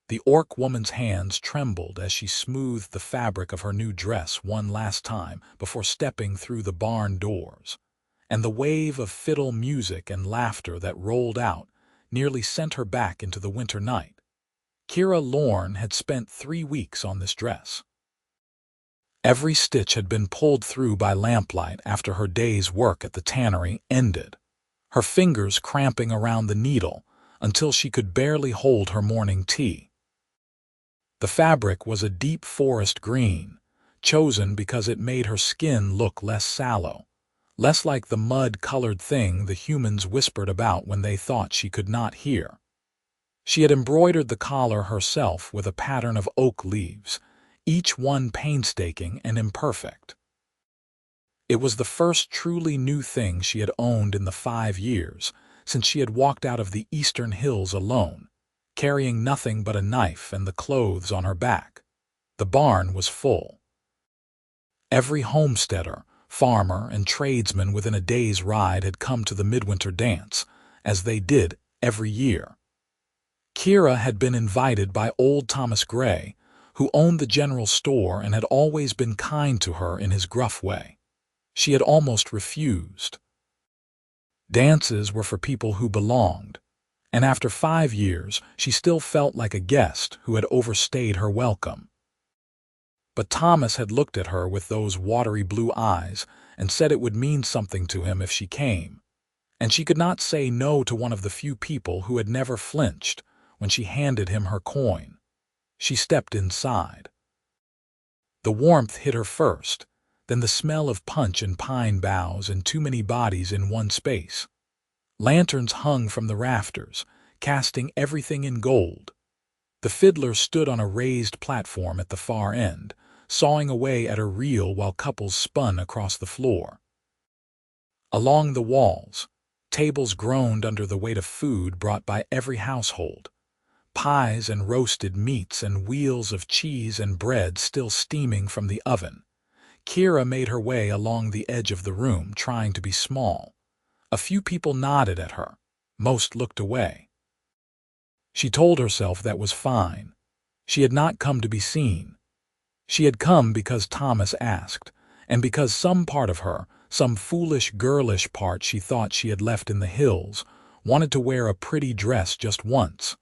The orc woman's hands trembled as she smoothed the fabric of her new dress one last time before stepping through the barn doors. And the wave of fiddle music and laughter that rolled out nearly sent her back into the winter night. Lorne had spent 3 weeks on this dress. Every stitch had been pulled through by lamplight after her day's work at the tannery ended, her fingers cramping around the needle until she could barely hold her morning tea. The fabric was a deep forest green, chosen because it made her skin look less sallow, less like the mud-colored thing the humans whispered about when they thought she could not hear. She had embroidered the collar herself with a pattern of oak leaves, each one painstaking and imperfect. It was the first truly new thing she had owned in the 5 years since she had walked out of the eastern hills alone, carrying nothing but a knife and the clothes on her back. The barn was full. Every homesteader, farmer, and tradesman within a day's ride had come to the midwinter dance, as they did every year. Kira had been invited by old Thomas Gray, who owned the general store and had always been kind to her in his gruff way. She had almost refused. Dances were for people who belonged, and after 5 years she still felt like a guest who had overstayed her welcome. But Thomas had looked at her with those watery blue eyes and said it would mean something to him if she came, and she could not say no to one of the few people who had never flinched when she handed him her coin. She stepped inside. The warmth hit her first, then the smell of punch and pine boughs and too many bodies in one space. Lanterns hung from the rafters, casting everything in gold. The fiddler stood on a raised platform at the far end, sawing away at a reel while couples spun across the floor. Along the walls, tables groaned under the weight of food brought by every household. Pies and roasted meats and wheels of cheese and bread still steaming from the oven. Kira made her way along the edge of the room, trying to be small. A few people nodded at her. Most looked away. She told herself that was fine. She had not come to be seen. She had come because Thomas asked, and because some part of her, some foolish, girlish part she thought she had left in the hills, wanted to wear a pretty dress just once.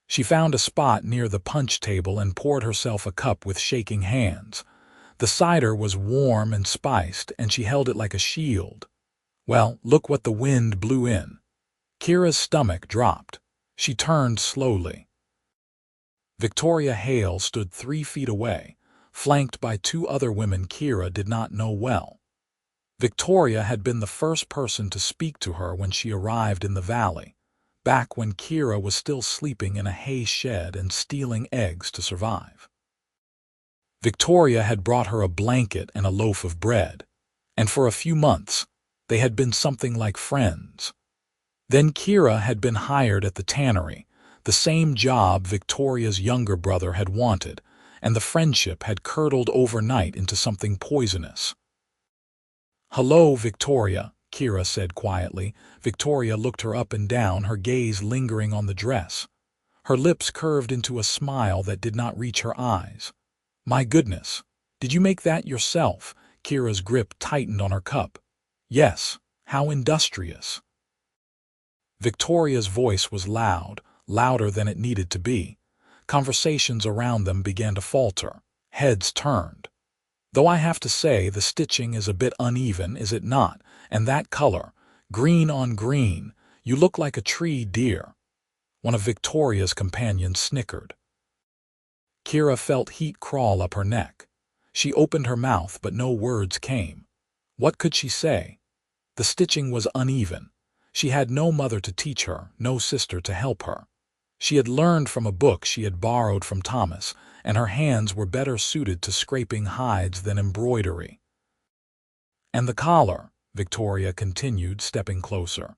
She found a spot near the punch table and poured herself a cup with shaking hands. The cider was warm and spiced, and she held it like a shield. Well, look what the wind blew in. Kira's stomach dropped. She turned slowly. Victoria Hale stood 3 feet away, flanked by 2 other women Kira did not know well. Victoria had been the first person to speak to her when she arrived in the valley, back when Kira was still sleeping in a hay shed and stealing eggs to survive. Victoria had brought her a blanket and a loaf of bread, and for a few months they had been something like friends. Then Kira had been hired at the tannery, the same job Victoria's younger brother had wanted, and the friendship had curdled overnight into something poisonous. "Hello, Victoria," Kira said quietly. Victoria looked her up and down, her gaze lingering on the dress. Her lips curved into a smile that did not reach her eyes. "My goodness, did you make that yourself?" Kira's grip tightened on her cup. "Yes, how industrious." Victoria's voice was loud, louder than it needed to be. Conversations around them began to falter. Heads turned. "Though I have to say the stitching is a bit uneven, is it not? And that color, green on green, you look like a tree deer." One of Victoria's companions snickered. Kira felt heat crawl up her neck. She opened her mouth, but no words came. What could she say? The stitching was uneven. She had no mother to teach her, no sister to help her. She had learned from a book she had borrowed from Thomas, and her hands were better suited to scraping hides than embroidery. "And the collar," Victoria continued, stepping closer.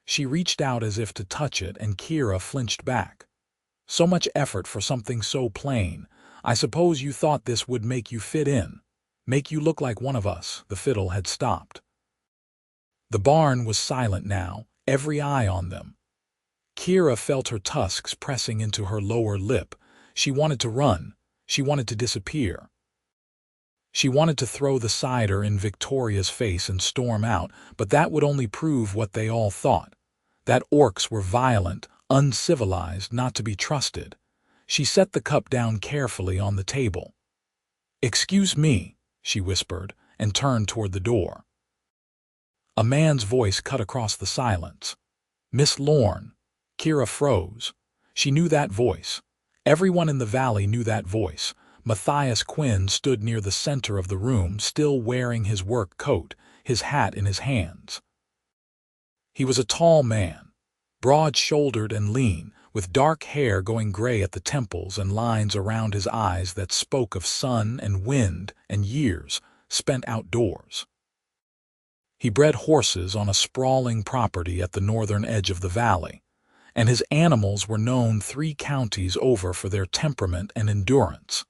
She reached out as if to touch it, and Kira flinched back. "So much effort for something so plain. I suppose you thought this would make you fit in, make you look like one of us." The fiddle had stopped. The barn was silent now, every eye on them. Kira felt her tusks pressing into her lower lip. She wanted to run. She wanted to disappear. She wanted to throw the cider in Victoria's face and storm out, but that would only prove what they all thought, that orcs were violent, uncivilized, not to be trusted. She set the cup down carefully on the table. "Excuse me," she whispered, and turned toward the door. A man's voice cut across the silence. "Miss Lorne." Kira froze. She knew that voice. Everyone in the valley knew that voice. Matthias Quinn stood near the center of the room, still wearing his work coat, his hat in his hands. He was a tall man, broad-shouldered and lean, with dark hair going gray at the temples and lines around his eyes that spoke of sun and wind and years spent outdoors. He bred horses on a sprawling property at the northern edge of the valley, and his animals were known 3 counties over for their temperament and endurance.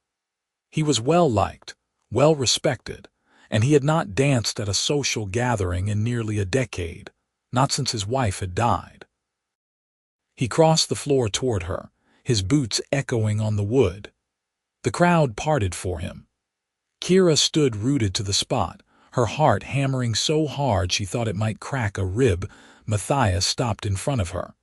He was well-liked, well-respected, and he had not danced at a social gathering in nearly a decade, not since his wife had died. He crossed the floor toward her, his boots echoing on the wood. The crowd parted for him. Kira stood rooted to the spot, her heart hammering so hard she thought it might crack a rib. Matthias stopped in front of her.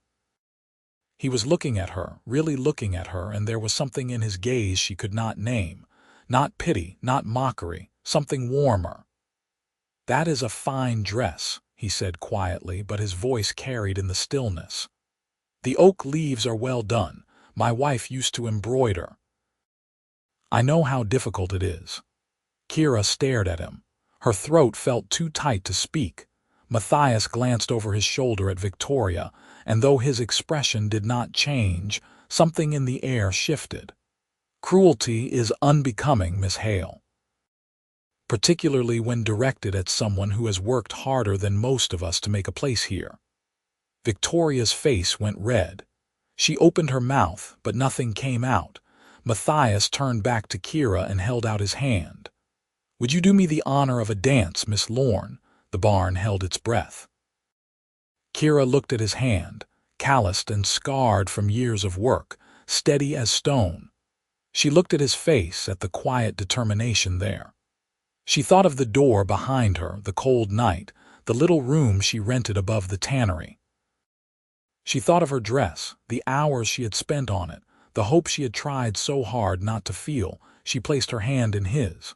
He was looking at her, really looking at her, and there was something in his gaze she could not name. Not pity, not mockery, something warmer. "That is a fine dress," he said quietly, but his voice carried in the stillness. "The oak leaves are well done. My wife used to embroider. I know how difficult it is." Kira stared at him. Her throat felt too tight to speak. Matthias glanced over his shoulder at Victoria, and though his expression did not change, something in the air shifted. Cruelty is unbecoming, Miss Hale, particularly when directed at someone who has worked harder than most of us to make a place here. Victoria's face went red. She opened her mouth, but nothing came out. Matthias turned back to Kira and held out his hand. "Would you do me the honor of a dance, Miss Lorne?" The barn held its breath. Kira looked at his hand, calloused and scarred from years of work, steady as stone. She looked at his face, at the quiet determination there. She thought of the door behind her, the cold night, the little room she rented above the tannery. She thought of her dress, the hours she had spent on it, the hope she had tried so hard not to feel. She placed her hand in his.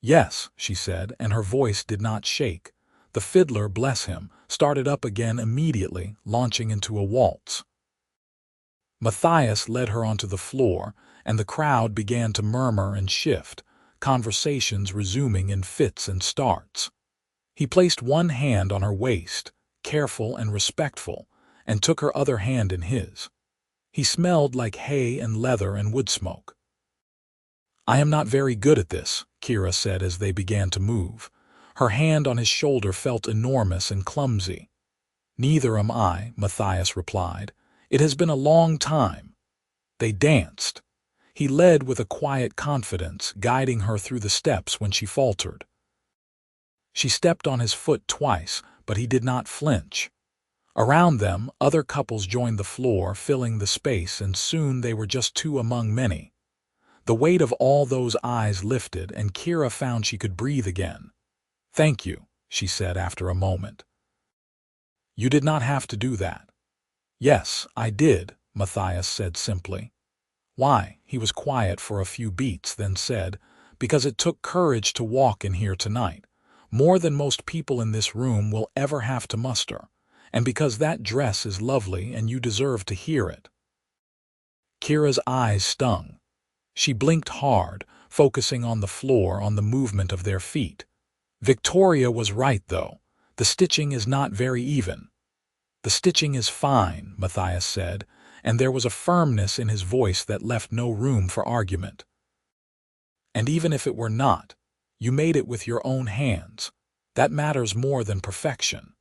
"Yes," she said, and her voice did not shake. The fiddler, bless him, started up again immediately, launching into a waltz. Matthias led her onto the floor, and the crowd began to murmur and shift, conversations resuming in fits and starts. He placed one hand on her waist, careful and respectful, and took her other hand in his. He smelled like hay and leather and wood smoke. "I am not very good at this," Kira said as they began to move. Her hand on his shoulder felt enormous and clumsy. "Neither am I," Matthias replied. "It has been a long time." They danced. He led with a quiet confidence, guiding her through the steps when she faltered. She stepped on his foot twice, but he did not flinch. Around them, other couples joined the floor, filling the space, and soon they were just 2 among many. The weight of all those eyes lifted, and Kira found she could breathe again. "Thank you," she said after a moment. "You did not have to do that." "Yes, I did," Matthias said simply. "Why?" He was quiet for a few beats, then said, "Because it took courage to walk in here tonight, more than most people in this room will ever have to muster, and because that dress is lovely and you deserve to hear it." Kira's eyes stung. She blinked hard, focusing on the floor, on the movement of their feet. Victoria was right, though. The stitching is not very even. "The stitching is fine," Matthias said, and there was a firmness in his voice that left no room for argument. "And even if it were not, you made it with your own hands. That matters more than perfection."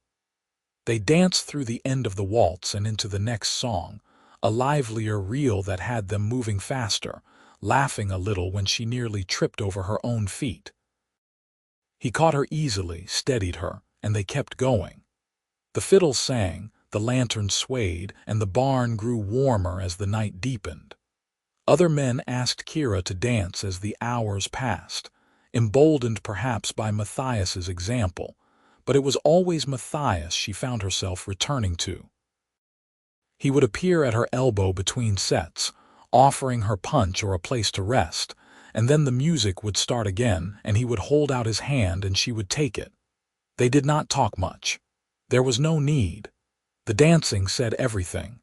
They danced through the end of the waltz and into the next song, a livelier reel that had them moving faster, laughing a little when she nearly tripped over her own feet. He caught her easily, steadied her, and they kept going. The fiddle sang, the lantern swayed, and the barn grew warmer as the night deepened. Other men asked Kira to dance as the hours passed, emboldened perhaps by Matthias's example, but it was always Matthias she found herself returning to. He would appear at her elbow between sets, offering her punch or a place to rest, and then the music would start again, and he would hold out his hand and she would take it. They did not talk much. There was no need. The dancing said everything.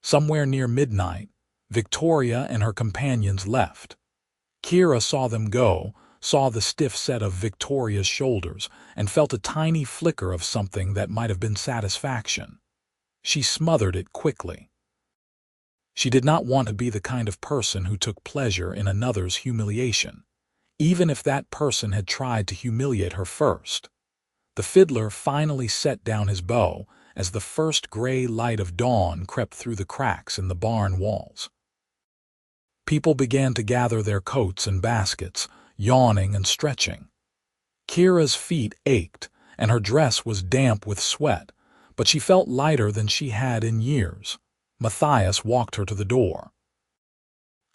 Somewhere near midnight, Victoria and her companions left. Kira saw them go, saw the stiff set of Victoria's shoulders, and felt a tiny flicker of something that might have been satisfaction. She smothered it quickly. She did not want to be the kind of person who took pleasure in another's humiliation, even if that person had tried to humiliate her first. The fiddler finally set down his bow as the first gray light of dawn crept through the cracks in the barn walls. People began to gather their coats and baskets, yawning and stretching. Kira's feet ached, and her dress was damp with sweat, but she felt lighter than she had in years. Matthias walked her to the door.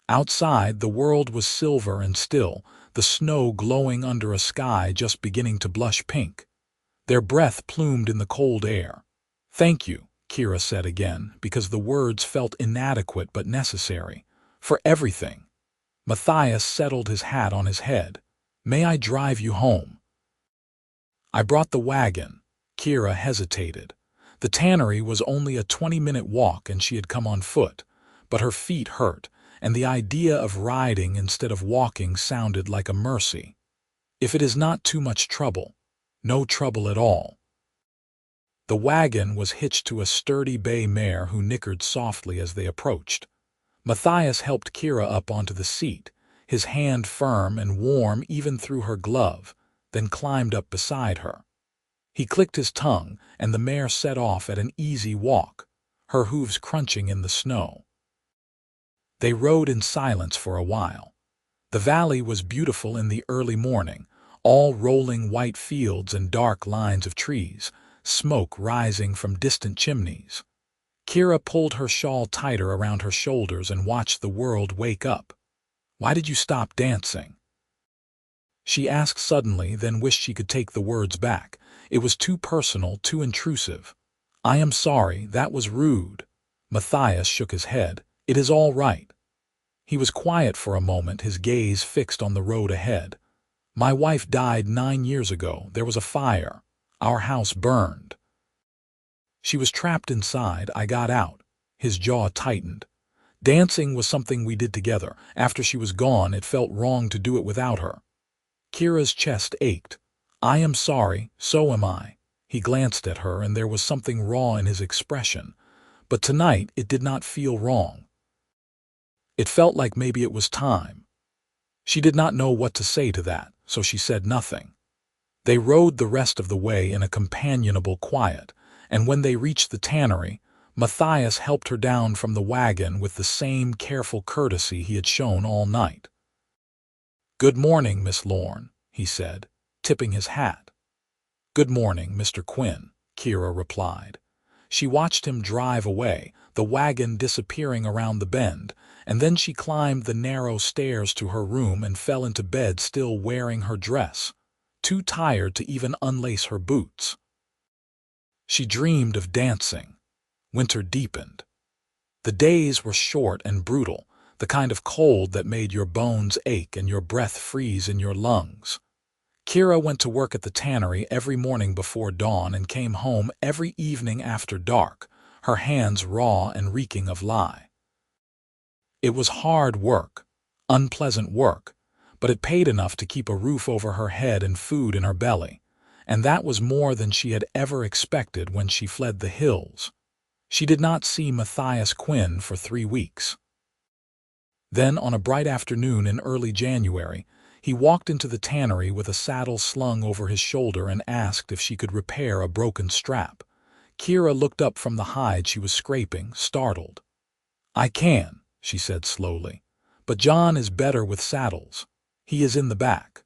Outside, the world was silver and still, the snow glowing under a sky just beginning to blush pink. Their breath plumed in the cold air. "Thank you," Kira said again, because the words felt inadequate but necessary. "For everything." Matthias settled his hat on his head. "May I drive you home?" "I brought the wagon." Kira hesitated. The tannery was only a 20-minute walk and she had come on foot, but her feet hurt, and the idea of riding instead of walking sounded like a mercy. "If it is not too much trouble." "No trouble at all." The wagon was hitched to a sturdy bay mare who nickered softly as they approached. Matthias helped Kira up onto the seat, his hand firm and warm even through her glove, then climbed up beside her. He clicked his tongue, and the mare set off at an easy walk, her hooves crunching in the snow. They rode in silence for a while. The valley was beautiful in the early morning, all rolling white fields and dark lines of trees, smoke rising from distant chimneys. Kira pulled her shawl tighter around her shoulders and watched the world wake up. "Why did you stop dancing?" she asked suddenly, then wished she could take the words back. It was too personal, too intrusive. "I am sorry, that was rude." Matthias shook his head. "It is all right." He was quiet for a moment, his gaze fixed on the road ahead. "My wife died 9 years ago. There was a fire. Our house burned. She was trapped inside. I got out." His jaw tightened. "Dancing was something we did together. After she was gone, it felt wrong to do it without her." Kira's chest ached. "I am sorry, so am I." He glanced at her, and there was something raw in his expression. But tonight it did not feel wrong. It felt like maybe it was time. She did not know what to say to that, so she said nothing. They rode the rest of the way in a companionable quiet, and when they reached the tannery, Matthias helped her down from the wagon with the same careful courtesy he had shown all night. "Good morning, Miss Lorne," he said, tipping his hat. "Good morning, Mr. Quinn," Kira replied. She watched him drive away, the wagon disappearing around the bend, and then she climbed the narrow stairs to her room and fell into bed still wearing her dress, too tired to even unlace her boots. She dreamed of dancing. Winter deepened. The days were short and brutal, the kind of cold that made your bones ache and your breath freeze in your lungs. Kira went to work at the tannery every morning before dawn and came home every evening after dark, her hands raw and reeking of lye. It was hard work, unpleasant work, but it paid enough to keep a roof over her head and food in her belly, and that was more than she had ever expected when she fled the hills. She did not see Matthias Quinn for 3 weeks. Then, on a bright afternoon in early January, he walked into the tannery with a saddle slung over his shoulder and asked if she could repair a broken strap. Kira looked up from the hide she was scraping, startled. "I can," she said slowly, "but John is better with saddles. He is in the back."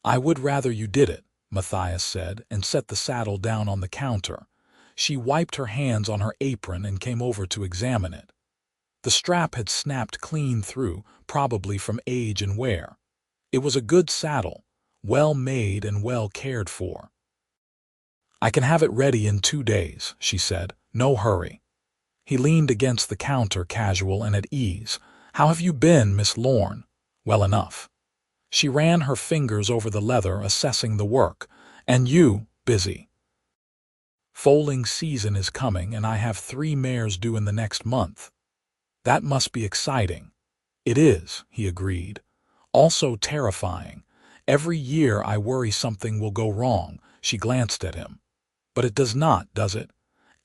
"I would rather you did it," Matthias said, and set the saddle down on the counter. She wiped her hands on her apron and came over to examine it. The strap had snapped clean through, probably from age and wear. It was a good saddle, well made and well cared for. "I can have it ready in 2 days," she said. "No hurry." He leaned against the counter, casual and at ease. "How have you been, Miss Lorne?" "Well enough." She ran her fingers over the leather, assessing the work. "And you, busy?" "Foaling season is coming, and I have 3 mares due in the next month." "That must be exciting." "It is," he agreed. "Also terrifying. Every year I worry something will go wrong." She glanced at him. "But it does not, does it?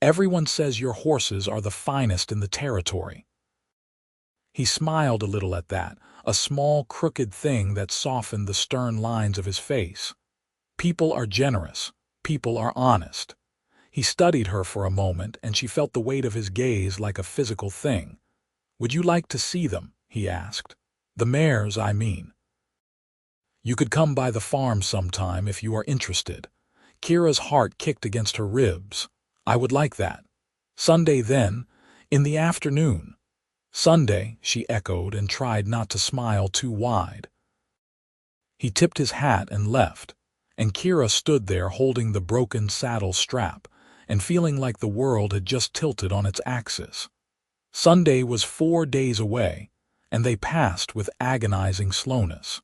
Everyone says your horses are the finest in the territory." He smiled a little at that, a small crooked thing that softened the stern lines of his face. "People are generous. People are honest." He studied her for a moment, and she felt the weight of his gaze like a physical thing. "Would you like to see them?" he asked. "The mares, I mean." "You could come by the farm sometime if you are interested." Kira's heart kicked against her ribs. "I would like that." "Sunday then? In the afternoon?" "Sunday," she echoed and tried not to smile too wide. He tipped his hat and left, and Kira stood there holding the broken saddle strap and feeling like the world had just tilted on its axis. Sunday was 4 days away, and they passed with agonizing slowness.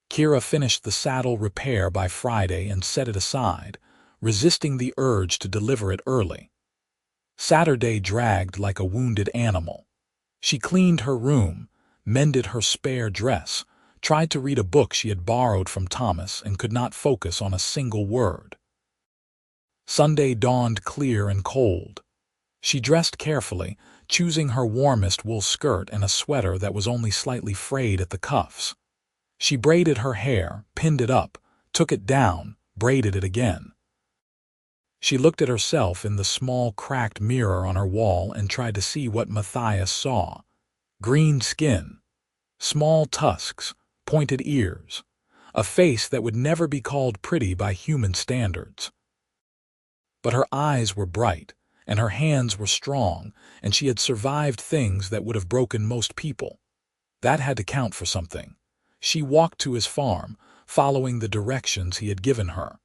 Kira finished the saddle repair by Friday and set it aside, resisting the urge to deliver it early. Saturday dragged like a wounded animal. She cleaned her room, mended her spare dress, tried to read a book she had borrowed from Thomas and could not focus on a single word. Sunday dawned clear and cold. She dressed carefully, choosing her warmest wool skirt and a sweater that was only slightly frayed at the cuffs. She braided her hair, pinned it up, took it down, braided it again. She looked at herself in the small cracked mirror on her wall and tried to see what Matthias saw. Green skin, small tusks, pointed ears, a face that would never be called pretty by human standards. But her eyes were bright, and her hands were strong, and she had survived things that would have broken most people. That had to count for something. She walked to his farm, following the directions he had given her.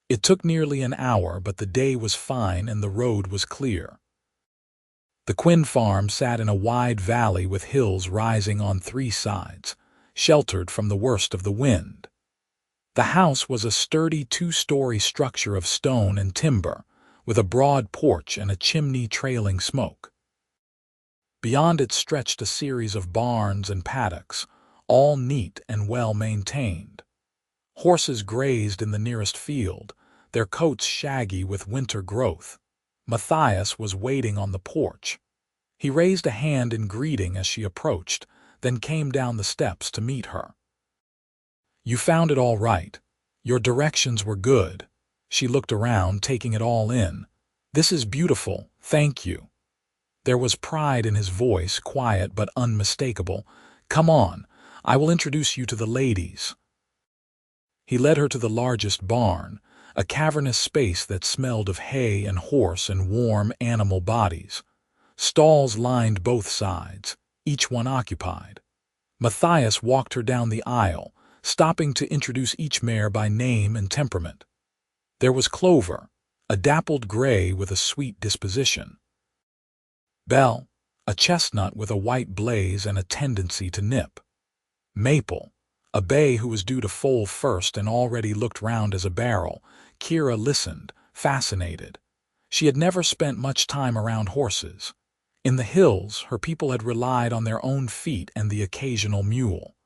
It took nearly an hour, but the day was fine and the road was clear. The Quinn farm sat in a wide valley with hills rising on 3 sides, sheltered from the worst of the wind. The house was a sturdy 2-story structure of stone and timber, with a broad porch and a chimney trailing smoke. Beyond it stretched a series of barns and paddocks, all neat and well maintained. Horses grazed in the nearest field, their coats shaggy with winter growth. Matthias was waiting on the porch. He raised a hand in greeting as she approached, then came down the steps to meet her. "You found it all right. Your directions were good." She looked around, taking it all in. "This is beautiful, thank you." There was pride in his voice, quiet but unmistakable. "Come on, I will introduce you to the ladies." He led her to the largest barn, a cavernous space that smelled of hay and horse and warm animal bodies. Stalls lined both sides, each one occupied. Matthias walked her down the aisle, stopping to introduce each mare by name and temperament. There was Clover, a dappled gray with a sweet disposition. Belle, a chestnut with a white blaze and a tendency to nip. Maple, a bay who was due to foal first and already looked round as a barrel. Kira listened, fascinated. She had never spent much time around horses. In the hills, her people had relied on their own feet and the occasional mule.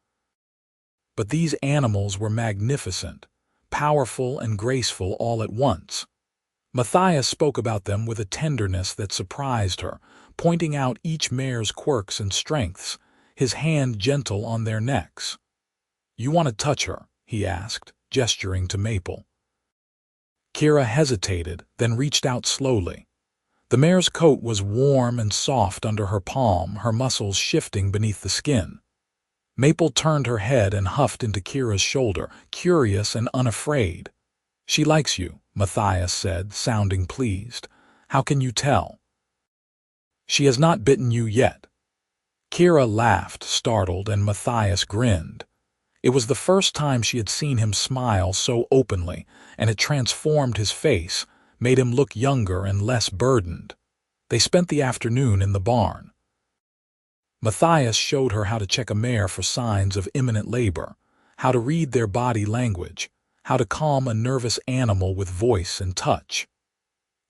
But these animals were magnificent, powerful and graceful all at once. Matthias spoke about them with a tenderness that surprised her, pointing out each mare's quirks and strengths, his hand gentle on their necks. "You want to touch her?" he asked, gesturing to Maple. Kira hesitated, then reached out slowly. The mare's coat was warm and soft under her palm, her muscles shifting beneath the skin. Maple turned her head and huffed into Kira's shoulder, curious and unafraid. She likes you, Matthias said, sounding pleased. How can you tell? She has not bitten you yet. Kira laughed, startled, and Matthias grinned. It was the first time she had seen him smile so openly, and it transformed his face, made him look younger and less burdened. They spent the afternoon in the barn. Matthias showed her how to check a mare for signs of imminent labor, how to read their body language, how to calm a nervous animal with voice and touch.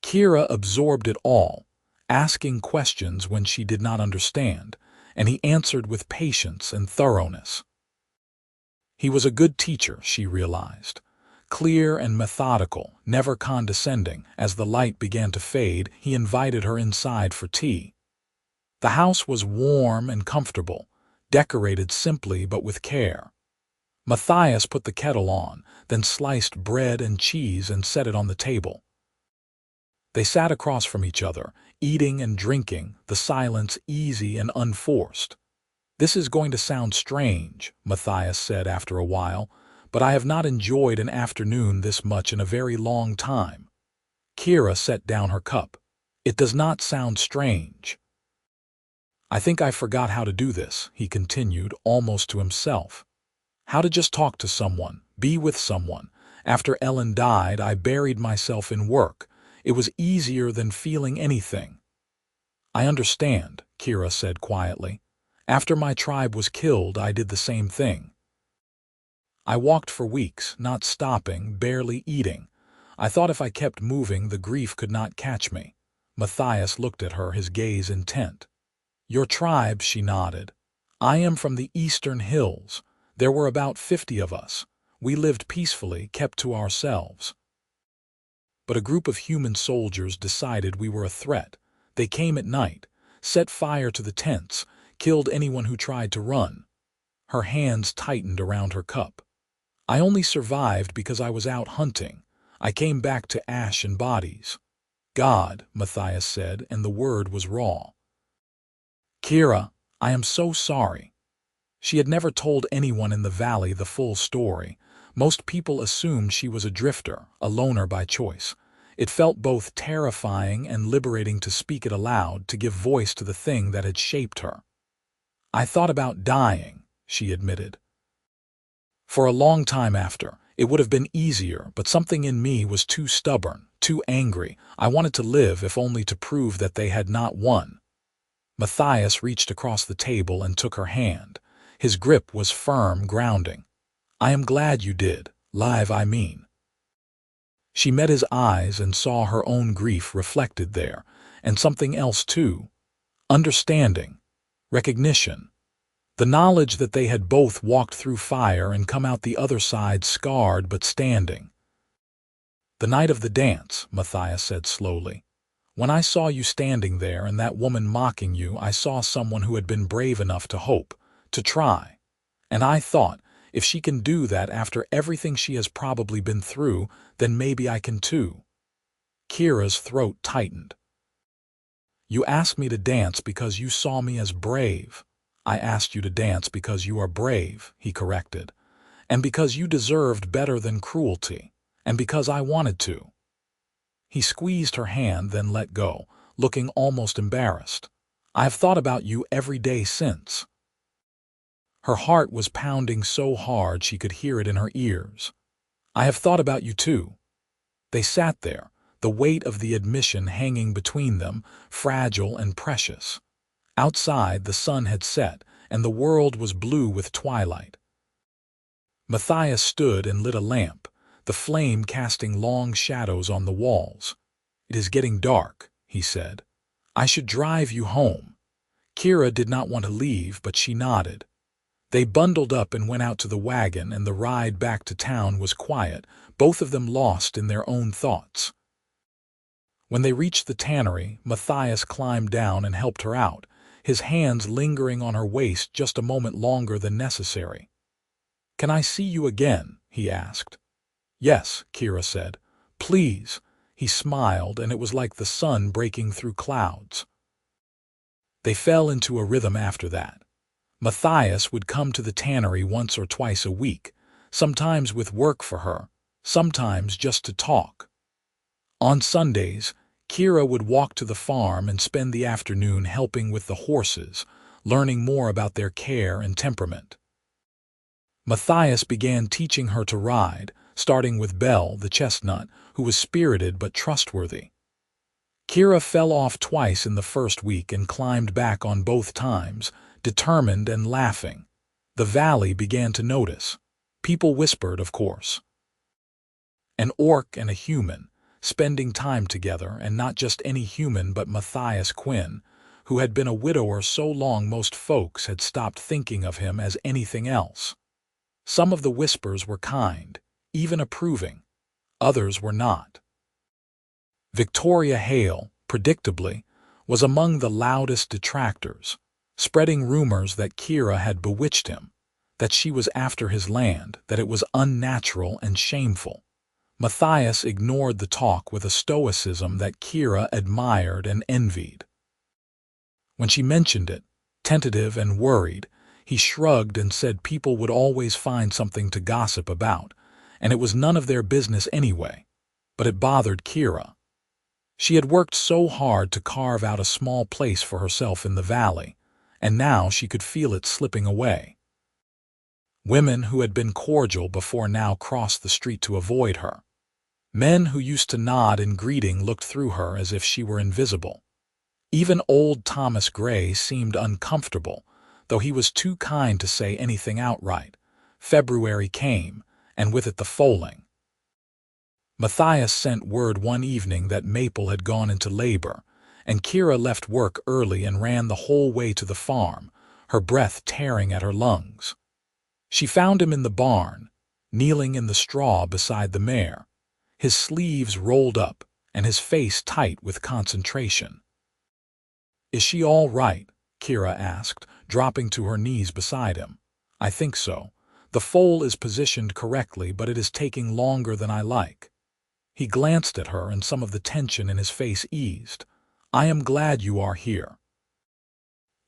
Kira absorbed it all, asking questions when she did not understand, and he answered with patience and thoroughness. He was a good teacher, she realized. Clear and methodical, never condescending. As the light began to fade, he invited her inside for tea. The house was warm and comfortable, decorated simply but with care. Matthias put the kettle on, then sliced bread and cheese and set it on the table. They sat across from each other, eating and drinking, the silence easy and unforced. "This is going to sound strange," Matthias said after a while, "but I have not enjoyed an afternoon this much in a very long time." Kira set down her cup. "It does not sound strange." "I think I forgot how to do this," he continued, almost to himself. "How to just talk to someone, be with someone. After Ellen died, I buried myself in work. It was easier than feeling anything." "I understand," Kira said quietly. "After my tribe was killed, I did the same thing. I walked for weeks, not stopping, barely eating. I thought if I kept moving, the grief could not catch me." Matthias looked at her, his gaze intent. "Your tribe," she nodded. "I am from the eastern hills. There were about 50 of us. We lived peacefully, kept to ourselves. But a group of human soldiers decided we were a threat. They came at night, set fire to the tents, killed anyone who tried to run." Her hands tightened around her cup. "I only survived because I was out hunting. I came back to ash and bodies." "God," Matthias said, and the word was raw. "Kira, I am so sorry." She had never told anyone in the valley the full story. Most people assumed she was a drifter, a loner by choice. It felt both terrifying and liberating to speak it aloud, to give voice to the thing that had shaped her. "I thought about dying," she admitted. "For a long time after. It would have been easier, but something in me was too stubborn, too angry. I wanted to live, if only to prove that they had not won." Matthias reached across the table and took her hand. His grip was firm, grounding. "I am glad you did. Live, I mean." She met his eyes and saw her own grief reflected there, and something else too. Understanding. Recognition. The knowledge that they had both walked through fire and come out the other side scarred but standing. "The night of the dance," Matthias said slowly. "When I saw you standing there and that woman mocking you, I saw someone who had been brave enough to hope, to try. And I thought, if she can do that after everything she has probably been through, then maybe I can too." Kira's throat tightened. "You asked me to dance because you saw me as brave." "I asked you to dance because you are brave," he corrected. "And because you deserved better than cruelty. And because I wanted to." He squeezed her hand, then let go, looking almost embarrassed. "I have thought about you every day since." Her heart was pounding so hard she could hear it in her ears. "I have thought about you too." They sat there, the weight of the admission hanging between them, fragile and precious. Outside, the sun had set, and the world was blue with twilight. Matthias stood and lit a lamp, the flame casting long shadows on the walls. "It is getting dark," he said. "I should drive you home." Kira did not want to leave, but she nodded. They bundled up and went out to the wagon, and the ride back to town was quiet, both of them lost in their own thoughts. When they reached the tannery, Matthias climbed down and helped her out, his hands lingering on her waist just a moment longer than necessary. "Can I see you again?" he asked. "Yes," Kira said. "Please." He smiled, and it was like the sun breaking through clouds. They fell into a rhythm after that. Matthias would come to the tannery once or twice a week, sometimes with work for her, sometimes just to talk. On Sundays, Kira would walk to the farm and spend the afternoon helping with the horses, learning more about their care and temperament. Matthias began teaching her to ride, starting with Belle, the chestnut, who was spirited but trustworthy. Kira fell off twice in the first week and climbed back on both times, determined and laughing. The valley began to notice. People whispered, of course. An orc and a human, spending time together, and not just any human but Matthias Quinn, who had been a widower so long most folks had stopped thinking of him as anything else. Some of the whispers were kind, even approving. Others were not. Victoria Hale, predictably, was among the loudest detractors, spreading rumors that Kira had bewitched him, that she was after his land, that it was unnatural and shameful. Matthias ignored the talk with a stoicism that Kira admired and envied. When she mentioned it, tentative and worried, he shrugged and said people would always find something to gossip about, and it was none of their business anyway. But it bothered Kira. She had worked so hard to carve out a small place for herself in the valley, and now she could feel it slipping away. Women who had been cordial before now crossed the street to avoid her. Men who used to nod in greeting looked through her as if she were invisible. Even old Thomas Gray seemed uncomfortable, though he was too kind to say anything outright. February came, and with it the foaling. Matthias sent word one evening that Maple had gone into labor, and Kira left work early and ran the whole way to the farm, her breath tearing at her lungs. She found him in the barn, kneeling in the straw beside the mare, his sleeves rolled up and his face tight with concentration. "Is she all right?" Kira asked, dropping to her knees beside him. "I think so. The foal is positioned correctly, but it is taking longer than I like." He glanced at her, and some of the tension in his face eased. "I am glad you are here."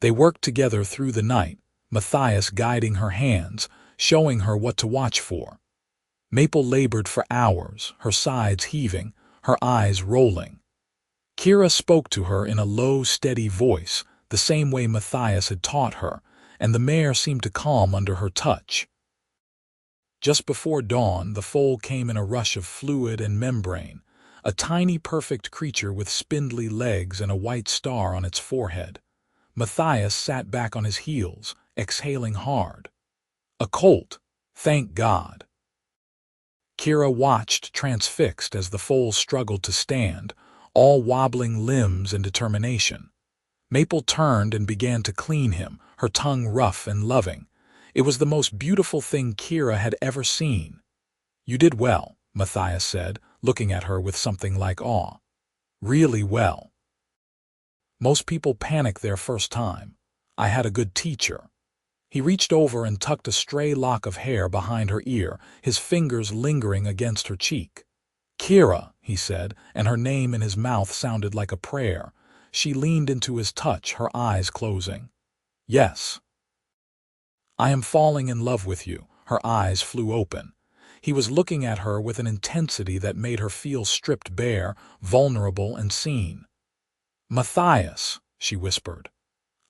They worked together through the night, Matthias guiding her hands, showing her what to watch for. Maple labored for hours, her sides heaving, her eyes rolling. Kira spoke to her in a low, steady voice, the same way Matthias had taught her, and the mare seemed to calm under her touch. Just before dawn, the foal came in a rush of fluid and membrane, a tiny perfect creature with spindly legs and a white star on its forehead. Matthias sat back on his heels, exhaling hard. A colt, thank God. Kira watched transfixed as the foal struggled to stand, all wobbling limbs and determination. Maple turned and began to clean him, her tongue rough and loving. It was the most beautiful thing Kira had ever seen. "You did well," Matthias said, looking at her with something like awe. "Really well. Most people panic their first time. I had a good teacher." He reached over and tucked a stray lock of hair behind her ear, his fingers lingering against her cheek. "Kira," he said, and her name in his mouth sounded like a prayer. She leaned into his touch, her eyes closing. "Yes." "I am falling in love with you." Her eyes flew open. He was looking at her with an intensity that made her feel stripped bare, vulnerable and seen. "Matthias," she whispered.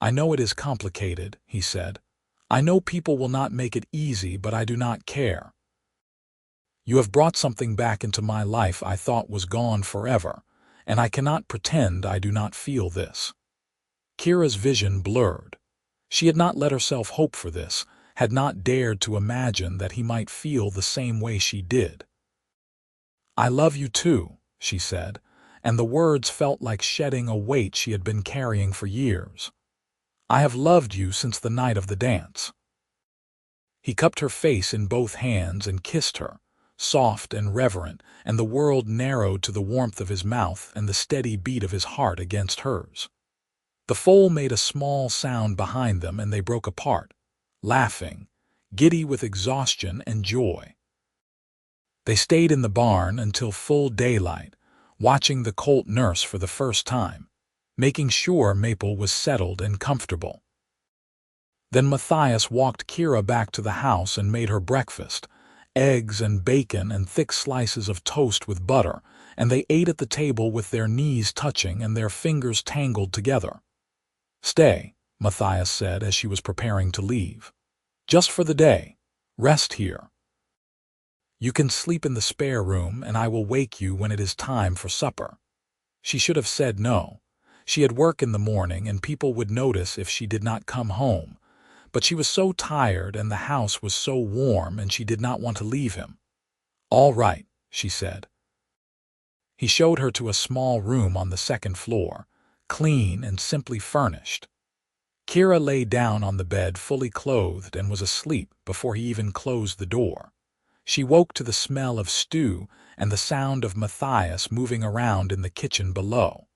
"I know it is complicated," he said. "I know people will not make it easy, but I do not care. You have brought something back into my life I thought was gone forever, and I cannot pretend I do not feel this." Kira's vision blurred. She had not let herself hope for this, had not dared to imagine that he might feel the same way she did. "I love you too," she said, and the words felt like shedding a weight she had been carrying for years. "I have loved you since the night of the dance." He cupped her face in both hands and kissed her, soft and reverent, and the world narrowed to the warmth of his mouth and the steady beat of his heart against hers. The foal made a small sound behind them, and they broke apart, laughing, giddy with exhaustion and joy. They stayed in the barn until full daylight, watching the colt nurse for the first time, making sure Maple was settled and comfortable. Then Matthias walked Kira back to the house and made her breakfast, eggs and bacon and thick slices of toast with butter, and they ate at the table with their knees touching and their fingers tangled together. "Stay," Matthias said as she was preparing to leave. "Just for the day. Rest here. You can sleep in the spare room, and I will wake you when it is time for supper." She should have said no. She had work in the morning, and people would notice if she did not come home. But she was so tired, and the house was so warm, and she did not want to leave him. "All right," she said. He showed her to a small room on the second floor, clean and simply furnished. Kira lay down on the bed fully clothed and was asleep before he even closed the door. She woke to the smell of stew and the sound of Matthias moving around in the kitchen below.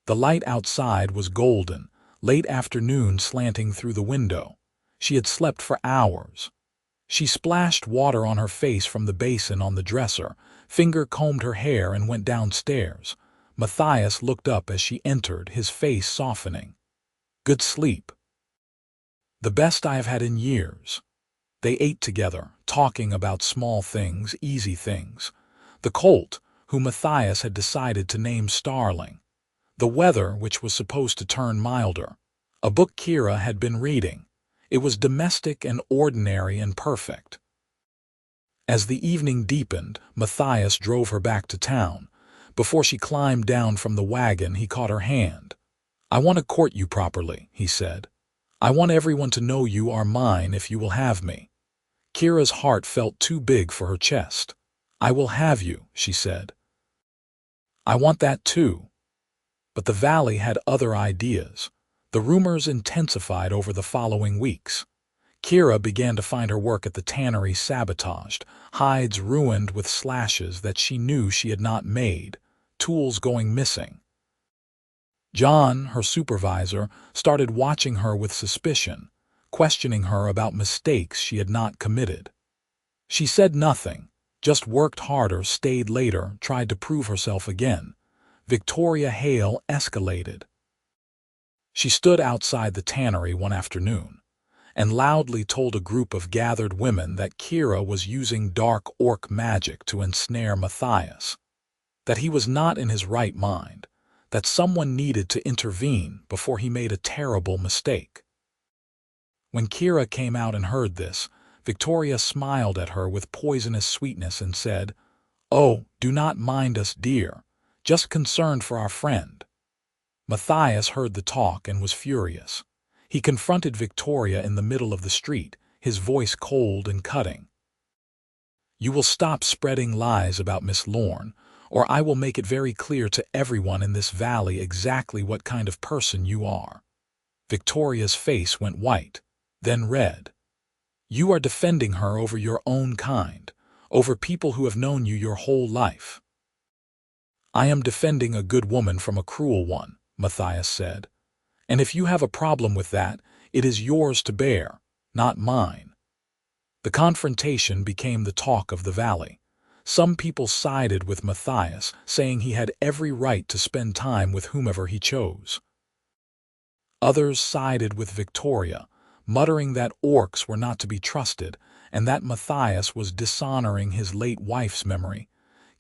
The light outside was golden, late afternoon slanting through the window. She had slept for hours. She splashed water on her face from the basin on the dresser, finger-combed her hair and went downstairs. Matthias looked up as she entered, his face softening. "Good sleep." "The best I have had in years." They ate together, talking about small things, easy things. The colt, whom Matthias had decided to name Starling. The weather, which was supposed to turn milder. A book Kira had been reading. It was domestic and ordinary and perfect. As the evening deepened, Matthias drove her back to town. Before she climbed down from the wagon, he caught her hand. "I want to court you properly," he said. "I want everyone to know you are mine if you will have me." Kira's heart felt too big for her chest. "I will have you," she said. "I want that too." But the valley had other ideas. The rumors intensified over the following weeks. Kira began to find her work at the tannery sabotaged, hides ruined with slashes that she knew she had not made, tools going missing. John, her supervisor, started watching her with suspicion, questioning her about mistakes she had not committed. She said nothing, just worked harder, stayed later, tried to prove herself again. Victoria Hale escalated. She stood outside the tannery one afternoon and loudly told a group of gathered women that Kira was using dark orc magic to ensnare Matthias, that he was not in his right mind, that someone needed to intervene before he made a terrible mistake. When Kira came out and heard this, Victoria smiled at her with poisonous sweetness and said, "Oh, do not mind us, dear, just concerned for our friend." Matthias heard the talk and was furious. He confronted Victoria in the middle of the street, his voice cold and cutting. "You will stop spreading lies about Miss Lorne, or I will make it very clear to everyone in this valley exactly what kind of person you are." Victoria's face went white, then red. "You are defending her over your own kind, over people who have known you your whole life." "I am defending a good woman from a cruel one," Matthias said. "And if you have a problem with that, it is yours to bear, not mine." The confrontation became the talk of the valley. Some people sided with Matthias, saying he had every right to spend time with whomever he chose. Others sided with Victoria, muttering that orcs were not to be trusted and that Matthias was dishonoring his late wife's memory.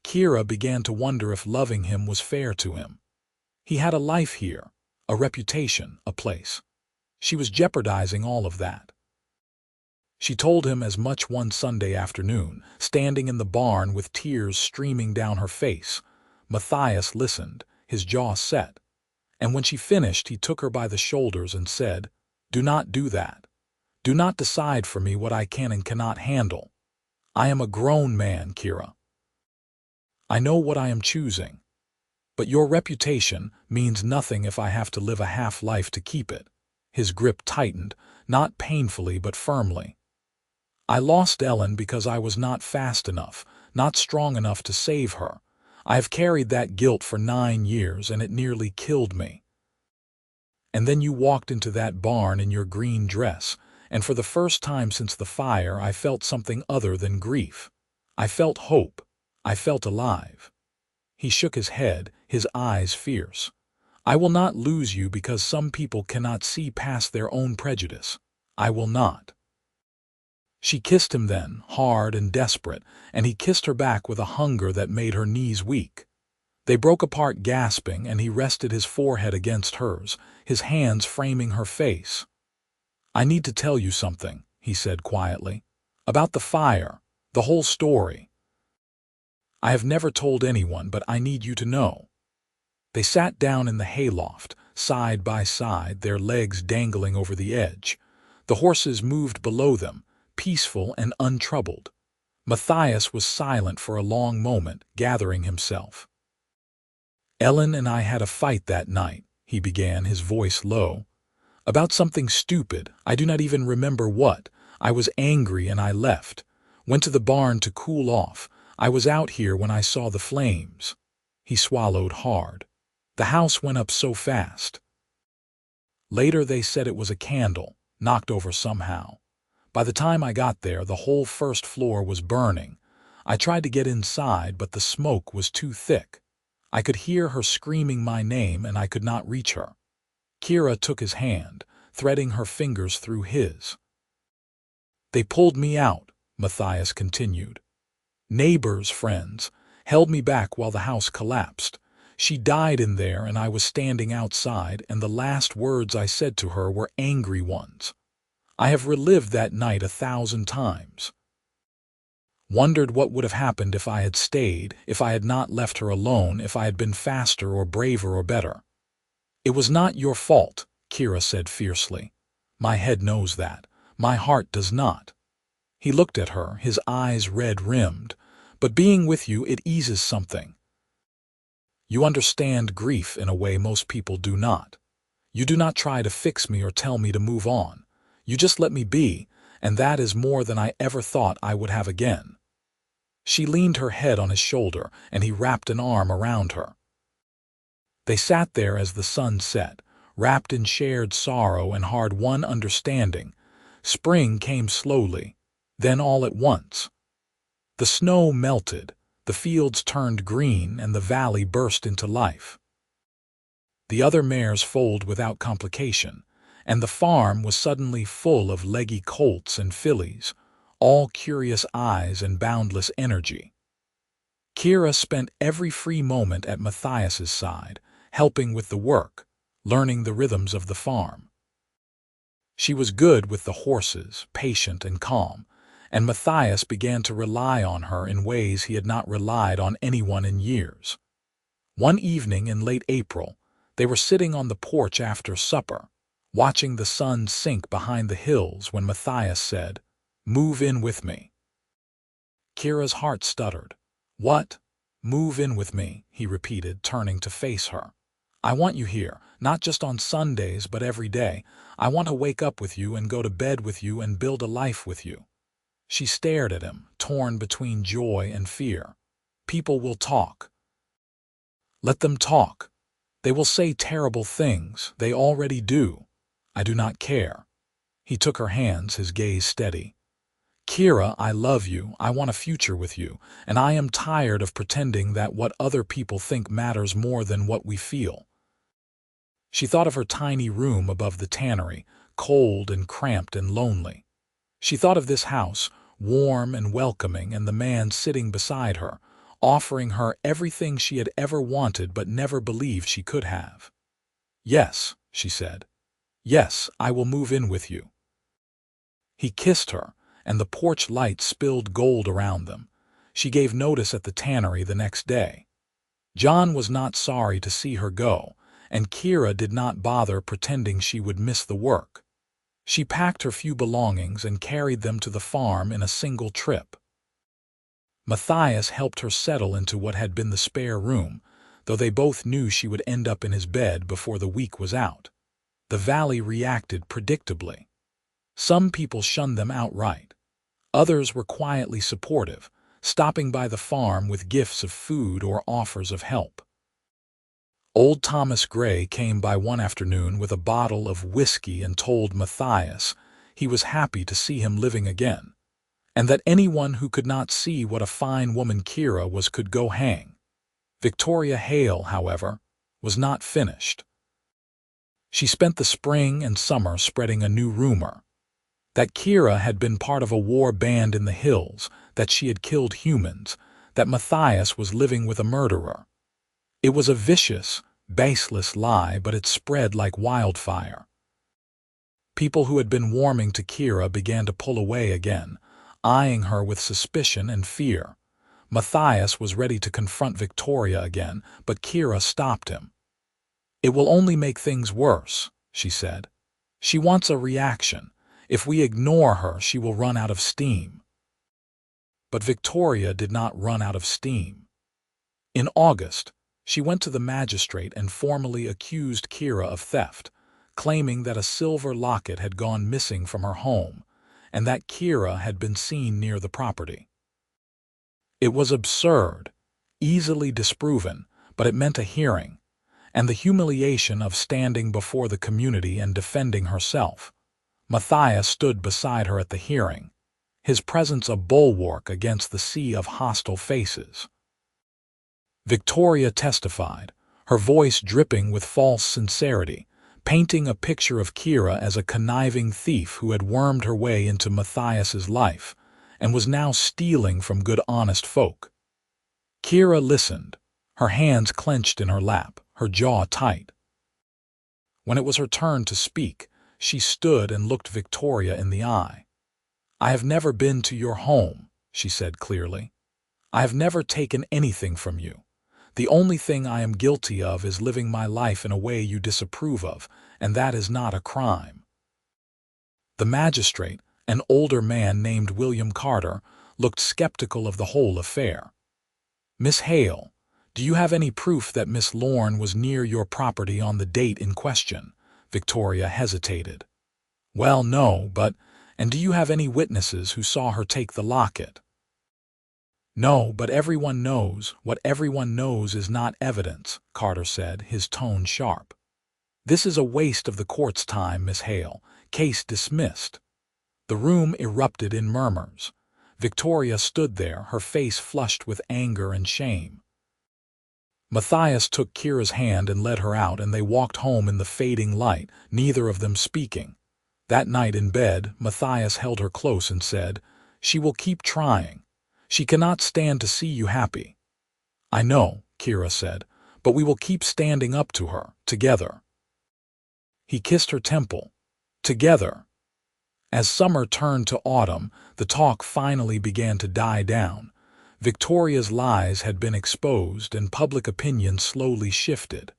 Kira began to wonder if loving him was fair to him. He had a life here, a reputation, a place. She was jeopardizing all of that. She told him as much one Sunday afternoon, standing in the barn with tears streaming down her face. Matthias listened, his jaw set. And when she finished, he took her by the shoulders and said, "Do not do that. Do not decide for me what I can and cannot handle. I am a grown man, Kira. I know what I am choosing. But your reputation means nothing if I have to live a half-life to keep it." His grip tightened, not painfully but firmly. "I lost Ellen because I was not fast enough, not strong enough to save her. I have carried that guilt for 9 years, and it nearly killed me. And then you walked into that barn in your green dress, and for the first time since the fire I felt something other than grief. I felt hope. I felt alive." He shook his head, his eyes fierce. "I will not lose you because some people cannot see past their own prejudice. I will not." She kissed him then, hard and desperate, and he kissed her back with a hunger that made her knees weak. They broke apart gasping, and he rested his forehead against hers, his hands framing her face. "I need to tell you something," he said quietly. "About the fire, the whole story. I have never told anyone, but I need you to know." They sat down in the hayloft, side by side, their legs dangling over the edge. The horses moved below them, peaceful and untroubled. Matthias was silent for a long moment, gathering himself. "Ellen and I had a fight that night," he began, his voice low. "About something stupid, I do not even remember what. I was angry and I left. Went to the barn to cool off. I was out here when I saw the flames." He swallowed hard. "The house went up so fast. Later they said it was a candle, knocked over somehow. By the time I got there, the whole first floor was burning. I tried to get inside, but the smoke was too thick. I could hear her screaming my name, and I could not reach her." Kira took his hand, threading her fingers through his. "They pulled me out," Matthias continued. "Neighbors, friends, held me back while the house collapsed. She died in there, and I was standing outside, and the last words I said to her were angry ones. I have relived that night 1,000 times. Wondered what would have happened if I had stayed, if I had not left her alone, if I had been faster or braver or better." "It was not your fault," Kira said fiercely. "My head knows that. My heart does not." He looked at her, his eyes red-rimmed. "But being with you, it eases something. You understand grief in a way most people do not. You do not try to fix me or tell me to move on. You just let me be, and that is more than I ever thought I would have again." She leaned her head on his shoulder, and he wrapped an arm around her. They sat there as the sun set, wrapped in shared sorrow and hard-won understanding. Spring came slowly, then all at once. The snow melted, the fields turned green, and the valley burst into life. The other mares foaled without complication, and the farm was suddenly full of leggy colts and fillies, all curious eyes and boundless energy. Kira spent every free moment at Matthias's side, helping with the work, learning the rhythms of the farm. She was good with the horses, patient and calm, and Matthias began to rely on her in ways he had not relied on anyone in years. One evening in late April, they were sitting on the porch after supper, watching the sun sink behind the hills when Matthias said, "Move in with me." Kira's heart stuttered. "What? Move in with me," he repeated, turning to face her. "I want you here, not just on Sundays, but every day. I want to wake up with you and go to bed with you and build a life with you." She stared at him, torn between joy and fear. "People will talk." "Let them talk. They will say terrible things. They already do. I do not care." He took her hands, his gaze steady. "Kira, I love you, I want a future with you, and I am tired of pretending that what other people think matters more than what we feel." She thought of her tiny room above the tannery, cold and cramped and lonely. She thought of this house, warm and welcoming, and the man sitting beside her, offering her everything she had ever wanted but never believed she could have. "Yes," she said. "Yes, I will move in with you." He kissed her, and the porch light spilled gold around them. She gave notice at the tannery the next day. John was not sorry to see her go, and Kira did not bother pretending she would miss the work. She packed her few belongings and carried them to the farm in a single trip. Matthias helped her settle into what had been the spare room, though they both knew she would end up in his bed before the week was out. The valley reacted predictably. Some people shunned them outright. Others were quietly supportive, stopping by the farm with gifts of food or offers of help. Old Thomas Gray came by one afternoon with a bottle of whiskey and told Matthias he was happy to see him living again, and that anyone who could not see what a fine woman Kira was could go hang. Victoria Hale, however, was not finished. She spent the spring and summer spreading a new rumor. That Kira had been part of a war band in the hills, that she had killed humans, that Matthias was living with a murderer. It was a vicious, baseless lie, but it spread like wildfire. People who had been warming to Kira began to pull away again, eyeing her with suspicion and fear. Matthias was ready to confront Victoria again, but Kira stopped him. "It will only make things worse," she said. "She wants a reaction. If we ignore her, she will run out of steam." But Victoria did not run out of steam. In August, she went to the magistrate and formally accused Kira of theft, claiming that a silver locket had gone missing from her home, and that Kira had been seen near the property. It was absurd, easily disproven, but it meant a hearing, and the humiliation of standing before the community and defending herself. Matthias stood beside her at the hearing, his presence a bulwark against the sea of hostile faces. Victoria testified, her voice dripping with false sincerity, painting a picture of Kira as a conniving thief who had wormed her way into Matthias's life and was now stealing from good honest folk. Kira listened, her hands clenched in her lap, her jaw tight. When it was her turn to speak, she stood and looked Victoria in the eye. "I have never been to your home," she said clearly. "I have never taken anything from you. The only thing I am guilty of is living my life in a way you disapprove of, and that is not a crime." The magistrate, an older man named William Carter, looked skeptical of the whole affair. "Miss Hale, do you have any proof that Miss Lorne was near your property on the date in question?" Victoria hesitated. "Well, no, and do you have any witnesses who saw her take the locket?" "No, but everyone knows. What everyone knows is not evidence," Carter said, his tone sharp. "This is a waste of the court's time, Miss Hale. Case dismissed." The room erupted in murmurs. Victoria stood there, her face flushed with anger and shame. Matthias took Kira's hand and led her out, and they walked home in the fading light, neither of them speaking. That night in bed, Matthias held her close and said, "She will keep trying. She cannot stand to see you happy." "I know," Kira said, "but we will keep standing up to her, together." He kissed her temple. Together. As summer turned to autumn, the talk finally began to die down. Victoria's lies had been exposed and public opinion slowly shifted.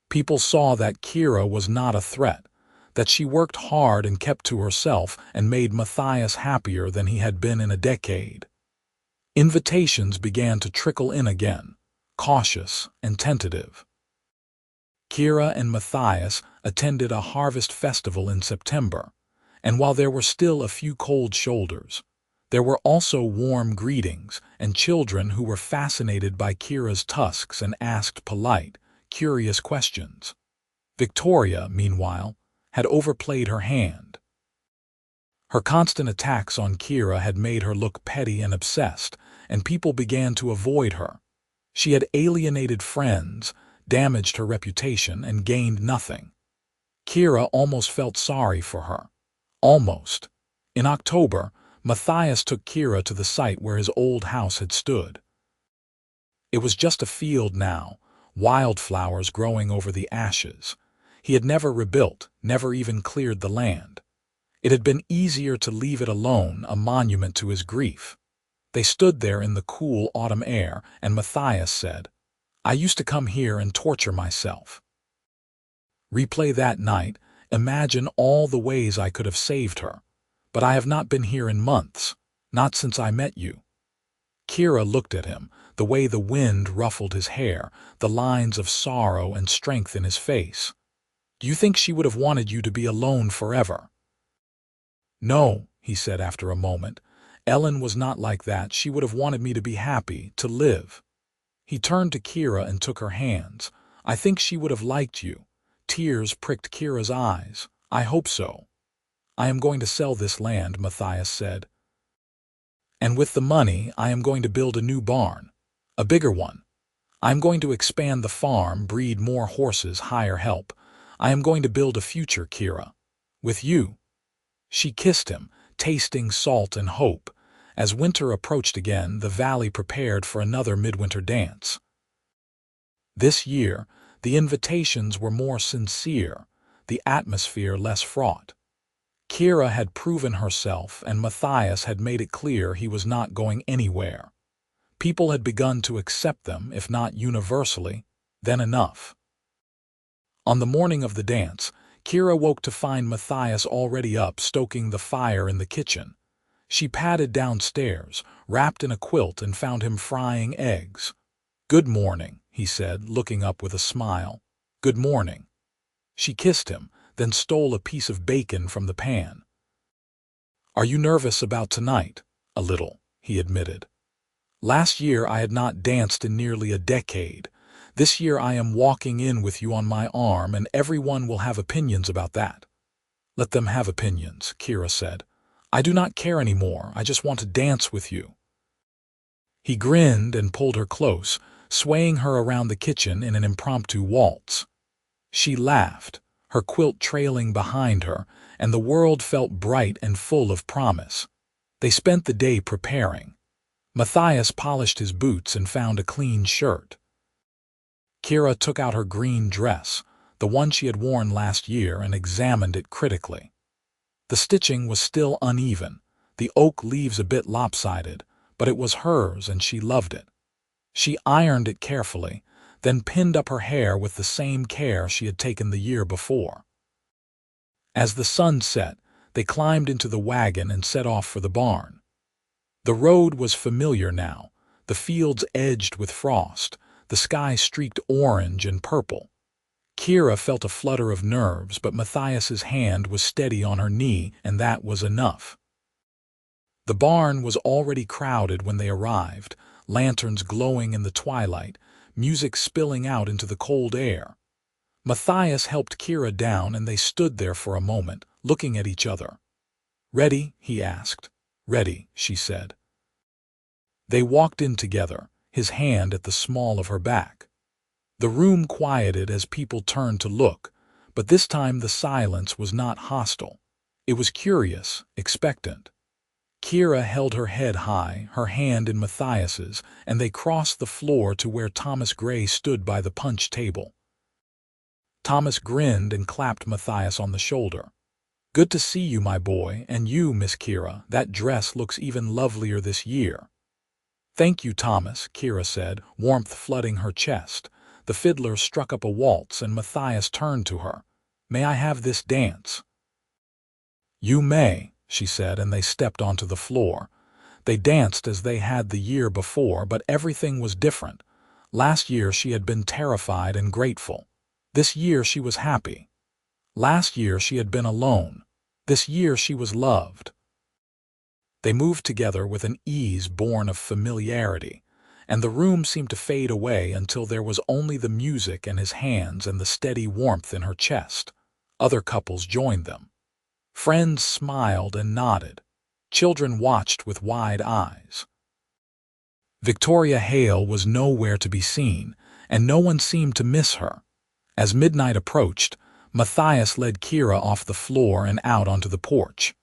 People saw that Kira was not a threat, that she worked hard and kept to herself and made Matthias happier than he had been in a decade. Invitations began to trickle in again, cautious and tentative. Kira and Matthias attended a harvest festival in September, and while there were still a few cold shoulders, there were also warm greetings and children who were fascinated by Kira's tusks and asked polite, curious questions. Victoria, meanwhile, had overplayed her hand. Her constant attacks on Kira had made her look petty and obsessed, and people began to avoid her. She had alienated friends, damaged her reputation, and gained nothing. Kira almost felt sorry for her. Almost. In October, Matthias took Kira to the site where his old house had stood. It was just a field now, wildflowers growing over the ashes. He had never rebuilt, never even cleared the land. It had been easier to leave it alone, a monument to his grief. They stood there in the cool autumn air, and Matthias said, "I used to come here and torture myself." Replay that night, imagine all the ways I could have saved her. But I have not been here in months, not since I met you. Kira looked at him, the way the wind ruffled his hair, the lines of sorrow and strength in his face. "Do you think she would have wanted you to be alone forever?" "No," he said after a moment. "Ellen was not like that. She would have wanted me to be happy, to live." He turned to Kira and took her hands. "I think she would have liked you." Tears pricked Kira's eyes. "I hope so." "I am going to sell this land," Matthias said. "And with the money, I am going to build a new barn. A bigger one. I am going to expand the farm, breed more horses, hire help. I am going to build a future, Kira. With you." She kissed him, tasting salt and hope. As winter approached again, the valley prepared for another midwinter dance. This year, the invitations were more sincere, the atmosphere less fraught. Kira had proven herself, and Matthias had made it clear he was not going anywhere. People had begun to accept them, if not universally, then enough. On the morning of the dance, Kira woke to find Matthias already up, stoking the fire in the kitchen. She padded downstairs, wrapped in a quilt, and found him frying eggs. "Good morning," he said, looking up with a smile. "Good morning." She kissed him, then stole a piece of bacon from the pan. "Are you nervous about tonight?" "A little," he admitted. "Last year I had not danced in nearly a decade. This year I am walking in with you on my arm, and everyone will have opinions about that." "Let them have opinions," Kira said. "I do not care anymore. I just want to dance with you." He grinned and pulled her close, swaying her around the kitchen in an impromptu waltz. She laughed, her quilt trailing behind her, and the world felt bright and full of promise. They spent the day preparing. Matthias polished his boots and found a clean shirt. Kira took out her green dress, the one she had worn last year, and examined it critically. The stitching was still uneven, the oak leaves a bit lopsided, but it was hers and she loved it. She ironed it carefully, then pinned up her hair with the same care she had taken the year before. As the sun set, they climbed into the wagon and set off for the barn. The road was familiar now, the fields edged with frost, the sky streaked orange and purple. Kira felt a flutter of nerves, but Matthias's hand was steady on her knee, and that was enough. The barn was already crowded when they arrived, lanterns glowing in the twilight, music spilling out into the cold air. Matthias helped Kira down, and they stood there for a moment, looking at each other. "Ready?" he asked. "Ready," she said. They walked in together, his hand at the small of her back. The room quieted as people turned to look, but this time the silence was not hostile. It was curious, expectant. Kira held her head high, her hand in Matthias's, and they crossed the floor to where Thomas Gray stood by the punch table. Thomas grinned and clapped Matthias on the shoulder. "Good to see you, my boy, and you, Miss Kira. That dress looks even lovelier this year." "Thank you, Thomas," Kira said, warmth flooding her chest. The fiddler struck up a waltz, and Matthias turned to her. "May I have this dance?" "You may," she said, and they stepped onto the floor. They danced as they had the year before, but everything was different. Last year she had been terrified and grateful. This year she was happy. Last year she had been alone. This year she was loved. They moved together with an ease born of familiarity, and the room seemed to fade away until there was only the music and his hands and the steady warmth in her chest. Other couples joined them. Friends smiled and nodded. Children watched with wide eyes. Victoria Hale was nowhere to be seen, and no one seemed to miss her. As midnight approached, Matthias led Kira off the floor and out onto the porch.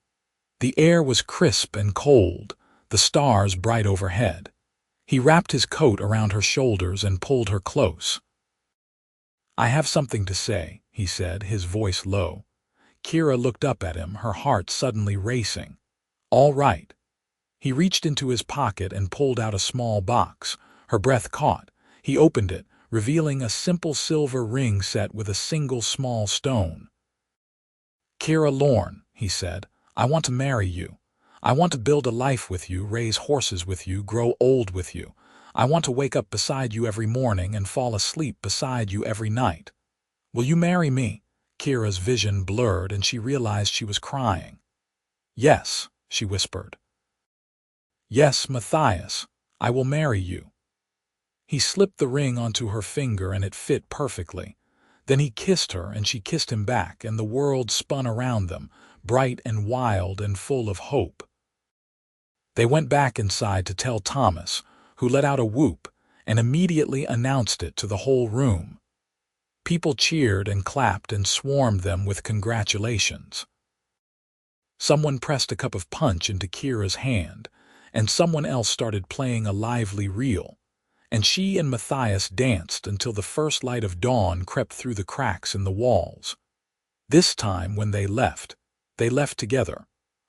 The air was crisp and cold, the stars bright overhead. He wrapped his coat around her shoulders and pulled her close. "I have something to say," he said, his voice low. Kira looked up at him, her heart suddenly racing. "All right." He reached into his pocket and pulled out a small box. Her breath caught. He opened it, revealing a simple silver ring set with a single small stone. "Kira Lorne," he said, "I want to marry you. I want to build a life with you, raise horses with you, grow old with you. I want to wake up beside you every morning and fall asleep beside you every night. Will you marry me?" Kira's vision blurred and she realized she was crying. "Yes," she whispered. "Yes, Matthias, I will marry you." He slipped the ring onto her finger and it fit perfectly. Then he kissed her and she kissed him back, and the world spun around them, bright and wild and full of hope. They went back inside to tell Thomas, who let out a whoop and immediately announced it to the whole room. People cheered and clapped and swarmed them with congratulations. Someone pressed a cup of punch into Kira's hand, and someone else started playing a lively reel, and she and Matthias danced until the first light of dawn crept through the cracks in the walls. This time, when they left together,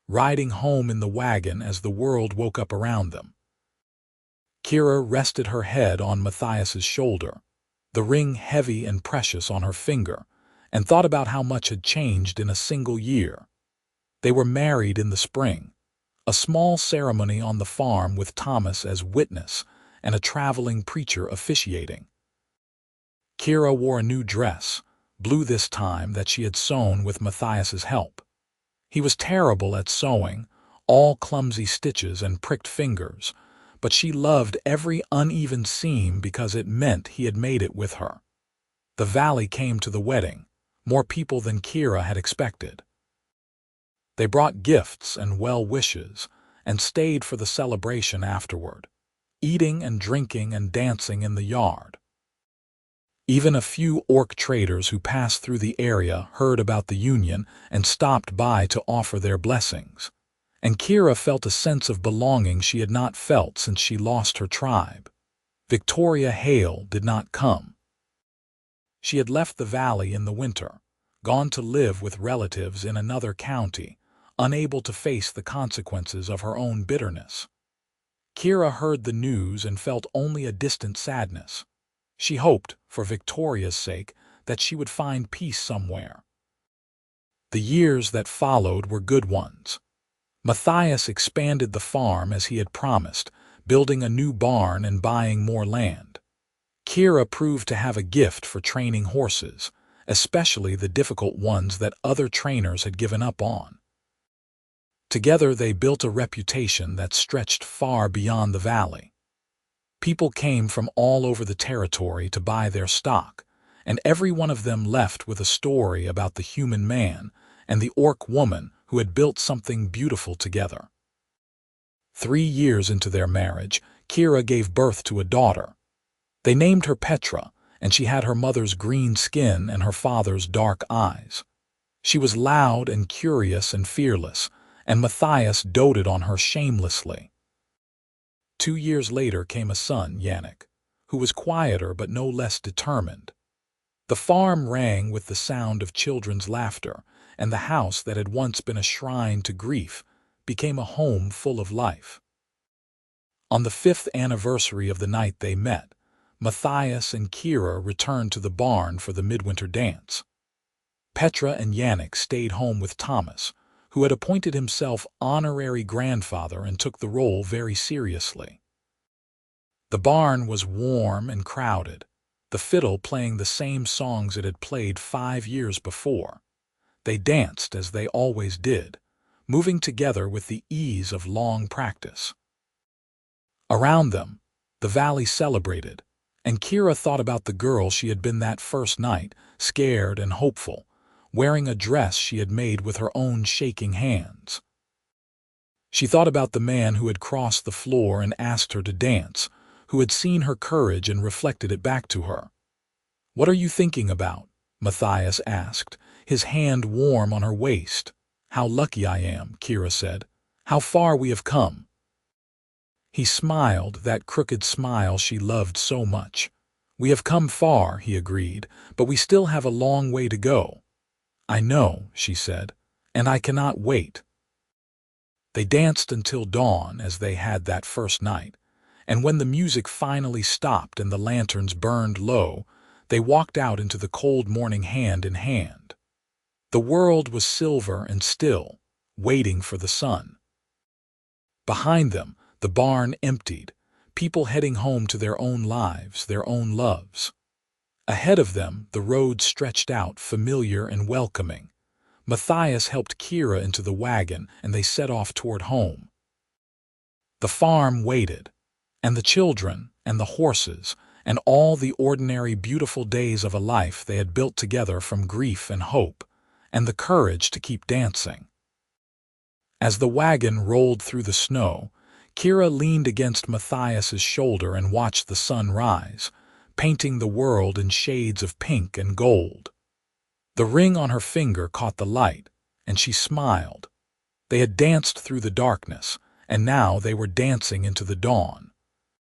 riding home in the wagon as the world woke up around them. Kira rested her head on Matthias's shoulder, the ring heavy and precious on her finger, and thought about how much had changed in a single year. They were married in the spring, a small ceremony on the farm with Thomas as witness and a traveling preacher officiating. Kira wore a new dress, blue this time, that she had sewn with Matthias's help. He was terrible at sewing, all clumsy stitches and pricked fingers, but she loved every uneven seam because it meant he had made it with her. The valley came to the wedding, more people than Kira had expected. They brought gifts and well wishes and stayed for the celebration afterward, eating and drinking and dancing in the yard. Even a few orc traders who passed through the area heard about the union and stopped by to offer their blessings, and Kira felt a sense of belonging she had not felt since she lost her tribe. Victoria Hale did not come. She had left the valley in the winter, gone to live with relatives in another county, unable to face the consequences of her own bitterness. Kira heard the news and felt only a distant sadness. She hoped, for Victoria's sake, that she would find peace somewhere. The years that followed were good ones. Matthias expanded the farm as he had promised, building a new barn and buying more land. Kira proved to have a gift for training horses, especially the difficult ones that other trainers had given up on. Together they built a reputation that stretched far beyond the valley. People came from all over the territory to buy their stock, and every one of them left with a story about the human man and the orc woman who had built something beautiful together. 3 years into their marriage, Kira gave birth to a daughter. They named her Petra, and she had her mother's green skin and her father's dark eyes. She was loud and curious and fearless, and Matthias doted on her shamelessly. 2 years later came a son, Yannick, who was quieter but no less determined. The farm rang with the sound of children's laughter, and the house that had once been a shrine to grief became a home full of life. On the 5th anniversary of the night they met, Matthias and Kira returned to the barn for the midwinter dance. Petra and Yannick stayed home with Thomas, who had appointed himself honorary grandfather and took the role very seriously. The barn was warm and crowded, the fiddle playing the same songs it had played 5 years before. They danced as they always did, moving together with the ease of long practice. Around them, the valley celebrated, and Kira thought about the girl she had been that first night, scared and hopeful, wearing a dress she had made with her own shaking hands. She thought about the man who had crossed the floor and asked her to dance, who had seen her courage and reflected it back to her. "What are you thinking about?" Matthias asked, his hand warm on her waist. "How lucky I am," Kira said. "How far we have come." He smiled, that crooked smile she loved so much. "We have come far," he agreed, "but we still have a long way to go." "I know," she said, "and I cannot wait." They danced until dawn as they had that first night, and when the music finally stopped and the lanterns burned low, they walked out into the cold morning hand in hand. The world was silver and still, waiting for the sun. Behind them, the barn emptied, people heading home to their own lives, their own loves. Ahead of them, the road stretched out, familiar and welcoming. Matthias helped Kira into the wagon, and they set off toward home. The farm waited, and the children, and the horses, and all the ordinary beautiful days of a life they had built together from grief and hope, and the courage to keep dancing. As the wagon rolled through the snow, Kira leaned against Matthias's shoulder and watched the sun rise, painting the world in shades of pink and gold. The ring on her finger caught the light, and she smiled. They had danced through the darkness, and now they were dancing into the dawn.